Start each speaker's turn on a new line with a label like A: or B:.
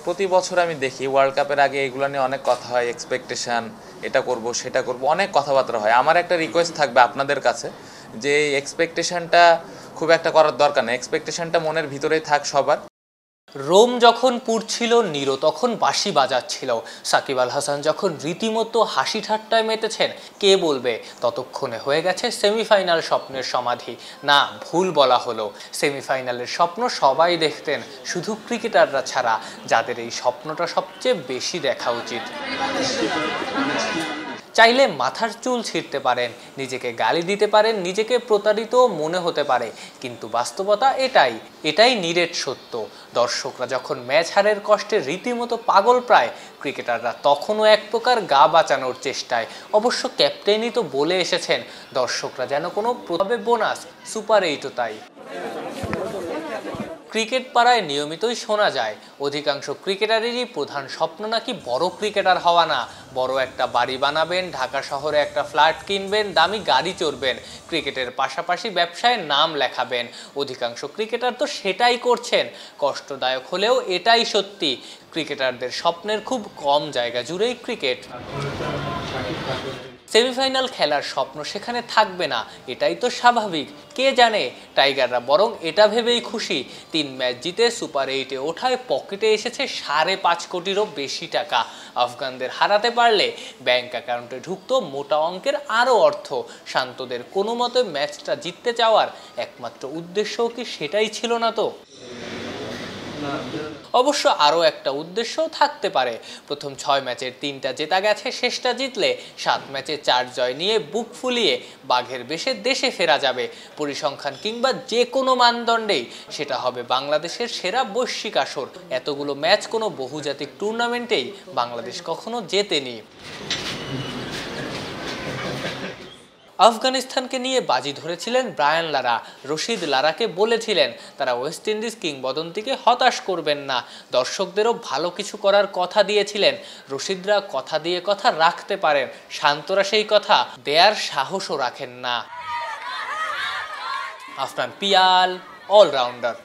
A: প্রতি বছর আমি দেখি ওয়ার্ল্ড কাপের আগে এগুলো নিয়ে অনেক কথা হয়, এক্সপেকটেশন, এটা করব সেটা করব, অনেক কথাবার্তা হয়। আমার একটা রিকোয়েস্ট থাকবে আপনাদের কাছে যে এক্সপেকটেশনটা খুব একটা করার দরকার নেই, এক্সপেকটেশনটা মনের ভিতরেই থাক সবার।
B: রোম যখন পুড়ছিল, নিরো তখন বাঁশি বাজাচ্ছিল, সাকিব আল হাসান যখন রীতিমতো হাসি ঠাট্টায় মেতেছেন, কে বলবে ততক্ষণে হয়ে গেছে সেমিফাইনাল স্বপ্নের সমাধি? না, ভুল বলা হলো। সেমিফাইনালের স্বপ্ন সবাই দেখতেন, শুধু ক্রিকেটাররা ছাড়া, যাদের এই স্বপ্নটা সবচেয়ে বেশি দেখা উচিত। চাইলে মাথার চুল ছিঁড়তে পারেন, নিজেকে গালি দিতে পারেন, নিজেকে প্রতারিত মনে হতে পারে, কিন্তু বাস্তবতা এটাই নিরেট সত্য। দর্শকরা যখন ম্যাচ হারের কষ্টে রীতিমতো পাগল প্রায়, ক্রিকেটাররা তখনও এক প্রকার গা বাঁচানোর চেষ্টায়। অবশ্য ক্যাপ্টেনই তো বলে এসেছেন, দর্শকরা যেন কোনো প্রভাবে বোনাস, সুপার 8ও তাই। ক্রিকেট পাড়ায় নিয়মিতই শোনা যায় অধিকাংশ ক্রিকেটারেরই প্রধান স্বপ্ন নাকি বড় ক্রিকেটার হওয়া না, বড় একটা বাড়ি বানাবেন, ঢাকা শহরে একটা ফ্ল্যাট কিনবেন, দামি গাড়ি চড়বেন, ক্রিকেটের পাশাপাশি ব্যবসায় নাম লেখাবেন। অধিকাংশ ক্রিকেটার তো সেটাই করছেন। কষ্টদায়ক হলেও এটাই সত্যি, ক্রিকেটারদের স্বপ্নের খুব কম জায়গা জুড়েই ক্রিকেট। সেমিফাইনাল খেলার স্বপ্ন সেখানে থাকবে না, এটাই তো স্বাভাবিক। কে জানে, টাইগাররা বরং এটা ভেবেই খুশি, 3 ম্যাচ জিতে সুপার 8-এ ওঠায় পকেটে এসেছে 5.5 কোটিরও বেশি টাকা। আফগানদের হারাতে পারলে ব্যাংক অ্যাকাউন্টে ঢুকতো মোটা অঙ্কের আরও অর্থ। শান্তদের কোনো মতে ম্যাচটা জিততে চাওয়ার একমাত্র উদ্দেশ্যও কি সেটাই ছিল না তো? অবশ্য আরও একটা উদ্দেশ্যও থাকতে পারে। প্রথম 6 ম্যাচের 3টা জেতা গেছে, শেষটা জিতলে 7 ম্যাচে 4 জয় নিয়ে বুক ফুলিয়ে বাঘের বেশে দেশে ফেরা যাবে। পরিসংখ্যান কিংবা যে কোনো মানদণ্ডেই সেটা হবে বাংলাদেশের সেরা বৈশ্বিক আসর। এতগুলো ম্যাচ কোনো বহুজাতিক টুর্নামেন্টেই বাংলাদেশ কখনো জেতেনি। আফগানিস্তানকে নিয়ে বাজি ধরেছিলেন ব্রায়ান লারা। রশিদ লারাকে বলেছিলেন তারা ওয়েস্ট ইন্ডিজ কিংবদন্তিকে হতাশ করবেন না, দর্শকদেরও ভালো কিছু করার কথা দিয়েছিলেন। রশিদরা কথা দিয়ে কথা রাখতে পারেন, শান্তরা সেই কথা দেয়ার সাহসও রাখেন না। আফনান পিয়াল, অলরাউন্ডার।